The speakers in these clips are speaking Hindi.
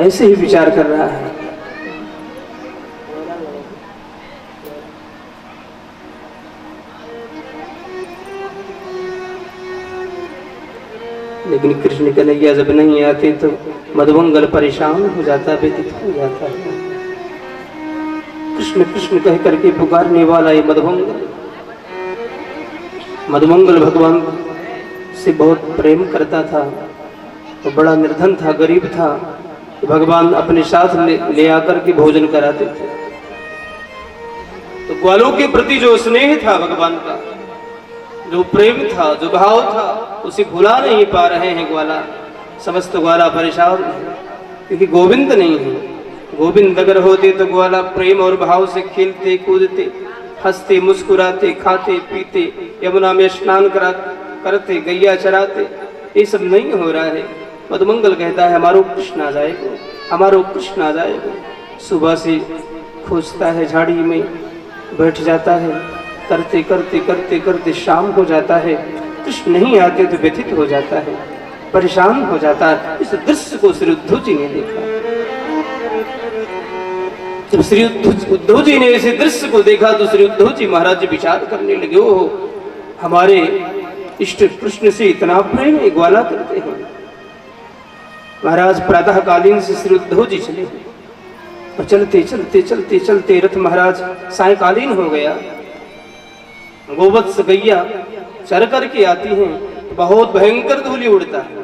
ऐसे ही विचार कर रहा है। लेकिन कृष्ण कन्हैया जब नहीं आते तो मधुमंगल परेशान हो जाता, व्यथित हो जाता है। कृष्ण कृष्ण कह करके पुकारने वाला ये मधुमंगल, मधुमंगल भगवान से बहुत प्रेम करता था, तो बड़ा निर्धन था, गरीब था, तो भगवान अपने साथ ले आकर के भोजन कराते थे। तो ग्वालों के प्रति जो स्नेह था भगवान का, जो प्रेम था, जो भाव था, उसे भुला नहीं पा रहे हैं ग्वाला। समस्त ग्वाला परेशान है क्योंकि गोविंद नहीं है। गोविंद अगर होते तो ग्वाला प्रेम और भाव से खेलते कूदते, हंसते मुस्कुराते, खाते पीते, यमुना में स्नान करते, गैया चराते। ये सब नहीं हो रहा है। मधुमंगल कहता है हमारो कृष्ण आ जाएगा, हमारो कृष्ण आ जाएगा। सुबह से खोजता है, झाड़ी में बैठ जाता है, करते करते करते करते शाम हो जाता है। कृष्ण नहीं आते तो व्यथित हो जाता है, परेशान हो जाता है। इस दृश्य को श्री उद्धव जी ने देखा। जब श्री उद्धव जी ने इस दृश्य को देखा तो श्री उद्धव जी महाराज विचार करने लगे, ओह हमारे इष्ट कृष्ण से इतना प्रेम ग्वाला करते हैं। महाराज प्रातः कालीन से श्री उद्धव जी चले और चलते चलते चलते चलते रथ महाराज सायकालीन हो गया। गोवत्स गैया चर करके आती हैं, बहुत भयंकर धूलि उड़ता है।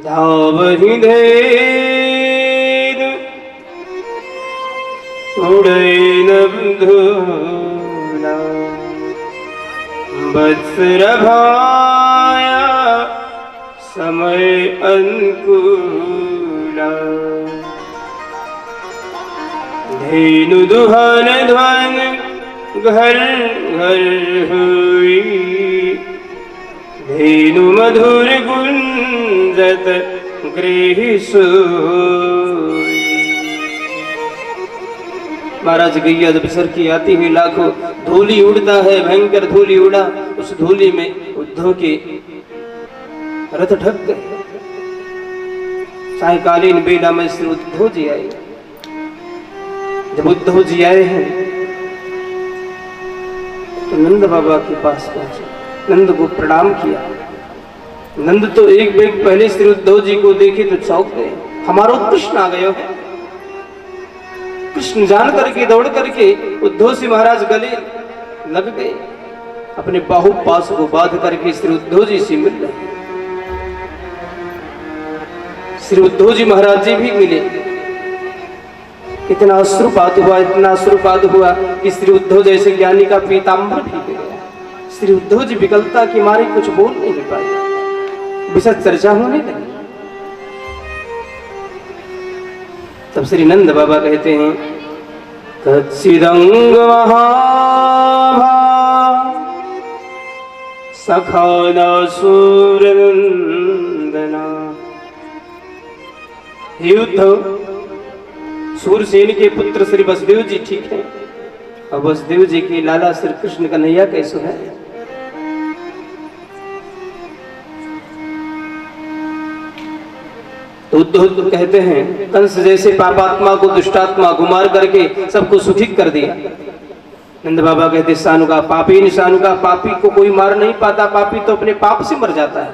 धावहि धेन उड़ैन धूला, वत्सर भाया समय अनुकूला। धेनु दुहन ध्वन घर घर हुई, धेनु मधुर गुंजत गृह सोई। महाराज गैया जब सर की आती हुई लाखों धूली उड़ता है, भयंकर धूली उड़ा। उस धूली में उद्धव के रथ ढक गए। सायकालीन बेला में श्री उद्धव जी आए। जब उद्धव जी आए हैं तो नंद बाबा के पास पहुंचे, नंद को प्रणाम किया। नंद तो एक वेग पहले श्री उद्धव जी को देखे तो चौंक गए, हमारो कृष्ण आ गए हो। कृष्ण जान करके दौड़ करके उद्धव जी महाराज गले लग गए, अपने बाहु पास को बांध करके श्री उद्धव जी से मिल रहे। श्री उद्धव जी महाराज जी भी मिले। इतना अश्रुपात हुआ, इतना अश्रुपात हुआ कि श्री उद्धव जैसे ज्ञानी का पीताम्बर भीग गया। श्री उद्धव जी विकलता के मारे कुछ बोल नहीं पाए, विशद चर्चा होने लगी। तब श्री नंद बाबा कहते हैं तत्सिदंग महाभा सखाना सूरनंदना। हे उद्धव, सूरसेन के पुत्र श्री वसुदेव जी ठीक है, और वसुदेव जी के लाला श्री कृष्ण कन्हैया कैसे है? तो उद्धव कहते हैं कंस जैसे पापात्मा को दुष्टात्मा घुमार करके सबको सुखी कर दिया। नंद बाबा कहते सानुका पापी निशानुका, पापी को कोई मार नहीं पाता, पापी तो अपने पाप से मर जाता है।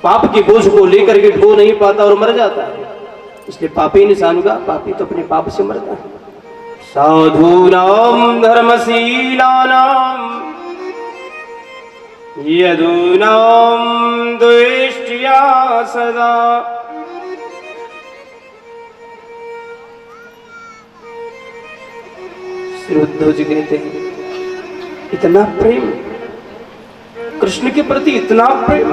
पाप के बोझ को लेकर के ढो नहीं पाता और मर जाता है, इसलिए पापी निशानुका, पापी तो अपने पाप से मरता है। साधूनाम धर्मशीलानाम यदूनाम द्वेष्ट्या सदा। श्री उद्धव जी कहते हैं इतना प्रेम कृष्ण के प्रति, इतना प्रेम।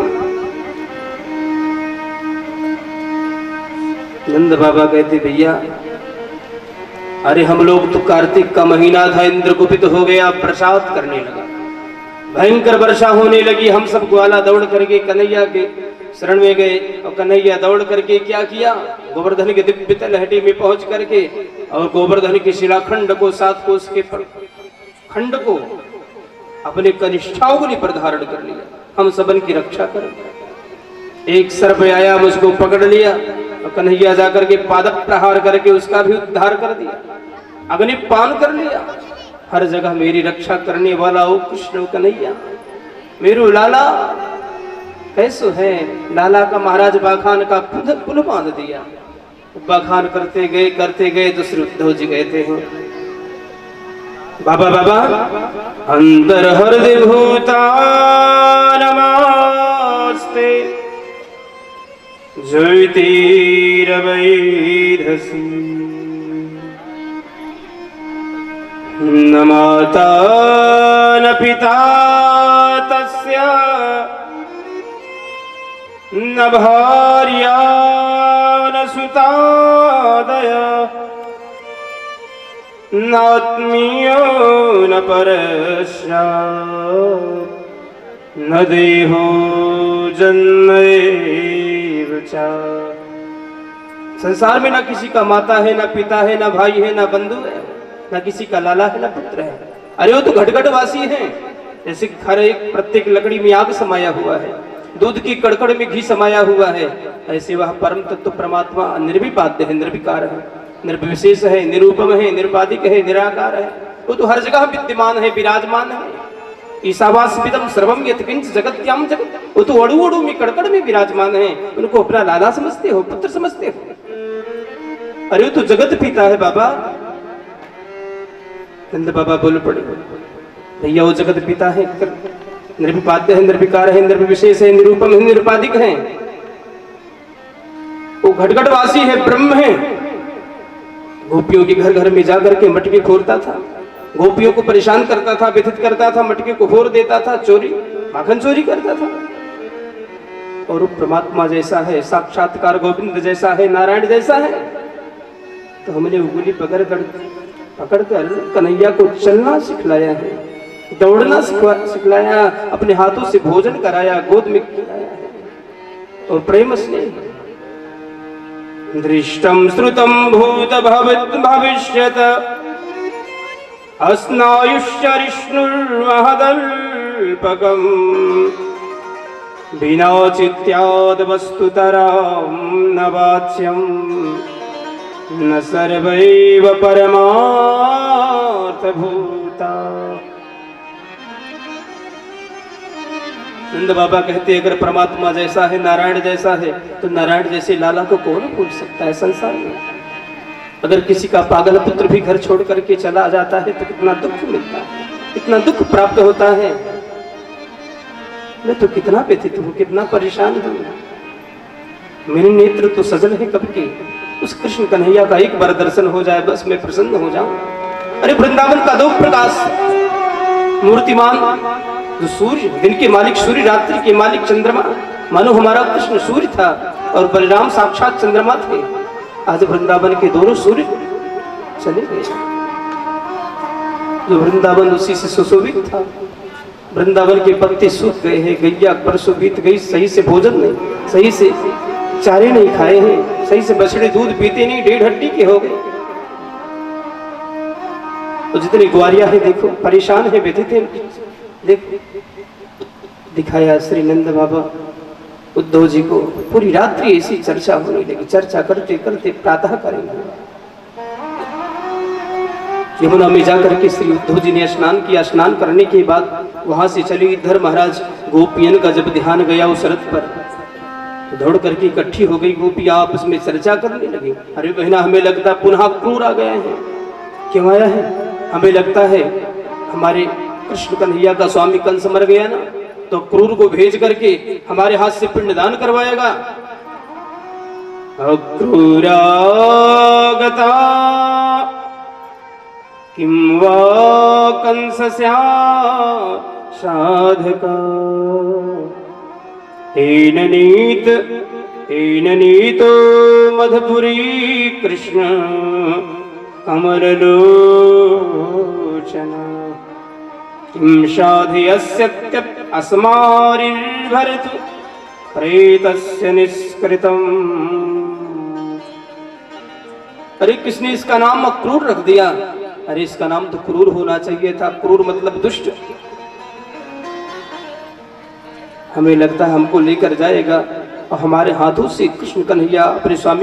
नंद बाबा कहते भैया अरे हम लोग तो कार्तिक का महीना था, इंद्र कुपित हो गया, प्रसाद करने लगा, भयंकर वर्षा होने लगी। हम सब ग्वाला दौड़ करके कन्हैया के शरण में गए और कन्हैया दौड़ करके क्या किया, गोवर्धन के दिव्य तलहटी में पहुंच करके और गोवर्धन के शिलाखंड को 7 कोस के खंड को अपने कनिष्ठाओं पर धारण कर लिया। हम सबन की रक्षा करें। एक सर्प आया, मुझको पकड़ लिया, और कन्हैया जाकर के पादप प्रहार करके उसका भी उद्धार कर दिया, अग्निपान कर लिया। हर जगह मेरी रक्षा करने वाला ओ कृष्ण कन्हैया, मेरू लाला कैसो है। लाला का महाराज बाखान का पुल बांध दिया। बखान करते गए तो श्री उद्धव जी कहते हैं, बाबा बाबा अंतर हृदय भूता नमस्ते ज्योतिरवैधसी न माता न पिता तस्य न भार्या न सुतादय नात्मीयो न परश्या न देहो जन्मैव च। संसार में ना किसी का माता है, ना पिता है, ना भाई है, ना बंधु है, ना किसी का लाला है, ना पुत्र है। अरे वो तो घटघटवासी हैं। जैसे हर एक प्रत्येक लकड़ी में आग समाया हुआ है, दूध की कड़कड़ में घी समाया हुआ है, ऐसे वह परम तत्व परमात्मा निर्विपाद्य है, निर्विकार है, निर्विशेष है, निरूपम है, निरुपाधिक है, निराकार है। वो तो हर जगह विद्यमान है, विराजमान है। ईशावास्यमिदं सर्वं यत्किंच जगत्याम जगत्, वो तो अड़ू अड़ू में कड़कड़ में विराजमान है। उनको अपना लाला समझते हो, पुत्र समझते हो। अरे वो तो जगत पिता है बाबा। नंद बाबा बोल पड़े, भैया वो जगत पिता है, निर्विपाद्य है, निर्विकार है, निर्विशेष है, निरूपम है, निरुपाधिक है। वो घटघटवासी है, ब्रह्म है। गोपियों के घर घर में जाकर के मटके फोड़ता था, गोपियों को परेशान करता था, व्यथित करता था, मटके को फोड़ देता था, चोरी माखन चोरी करता था। और वो परमात्मा जैसा है, साक्षात्कार गोविंद जैसा है, नारायण जैसा है। तो हमने उंगली पकड़कर कन्हैया को चलना सिखलाया है, दौड़ना सिखलाया, अपने हाथों से भोजन कराया, गोद में खिलाया है। और प्रेम स्नेह दृष्टम श्रुतम भूत भविष्यत अस्नायुष्यरिष्णुर्महदल्पकम् विनाचित्याद वस्तुतरां न वाच्यं न सर्वैव परमार्थभूता। नंद बाबा कहते अगर परमात्मा जैसा है, नारायण जैसा है, तो नारायण जैसे लाला को कौन भूल सकता है संसार में। अगर किसी का पागल पुत्र भी घर छोड़ करके चला जाता है तो कितना दुख मिलता है, कितना दुख प्राप्त होता है। मैं तो कितना व्यथित हूँ, कितना परेशान हूँ। मेरे नेत्र तो सजल है कब के, उस कृष्ण कन्हैया का एक बार दर्शन हो जाए बस मैं प्रसन्न हो जाऊं। अरे वृंदावन का दो प्रकाश मूर्तिमान, जो सूर्य, दिन के मालिक सूर्य, रात्रि के मालिक चंद्रमा, मानो हमारा कृष्ण सूर्य था और बलराम साक्षात चंद्रमा थे। आज वृंदावन के दोनों सूर्य चले गए। जो वृंदावन उसी से सुशोभित था, वृंदावन के पत्ते सूख गए हैं, गैया परसों बीत गई, सही से भोजन नहीं, सही से चारे नहीं खाए हैं, सही से बछड़े दूध पीते नहीं, 1.5 हड्डी के हो गए। तो जितनी ग्वारियां हैं देखो परेशान है, व्यथित है। देखो दिखाया श्री नंद बाबा उद्धव जी को, पूरी रात्रि ऐसी चर्चा होने लगी। चर्चा करते करते प्रातः करेंगे। यमुना में जाकर के श्री उद्धव जी ने स्नान किया। स्नान करने के बाद वहां से चली इधर महाराज गोपियन का जब ध्यान गया उस रथ पर, तो दौड़ करके इकट्ठी हो गई गोपियां, आपस में चर्चा करने लगी। अरे बहना हमें लगता पुनः क्रूर आ गया है। क्यों आया है? हमें लगता है हमारे कृष्ण कन्हैया का स्वामी कंस मर गया ना, तो क्रूर को भेज करके हमारे हाथ से पिंडदान करवाएगा। अक्रूरागता किं वा कंसस्या साधका तेन नीतो मधुपुरी कृष्ण कमललोचना किं साधयस्यत्य अस्मारिर्भरतु प्रेतस्य निष्कृतम्। अरे किसने इसका नाम अक्रूर रख दिया? अरे इसका नाम तो क्रूर होना चाहिए था। क्रूर मतलब दुष्ट। हमें लगता है हमको लेकर जाएगा और हमारे हाथों से कृष्ण कन्हैया अपने स्वामी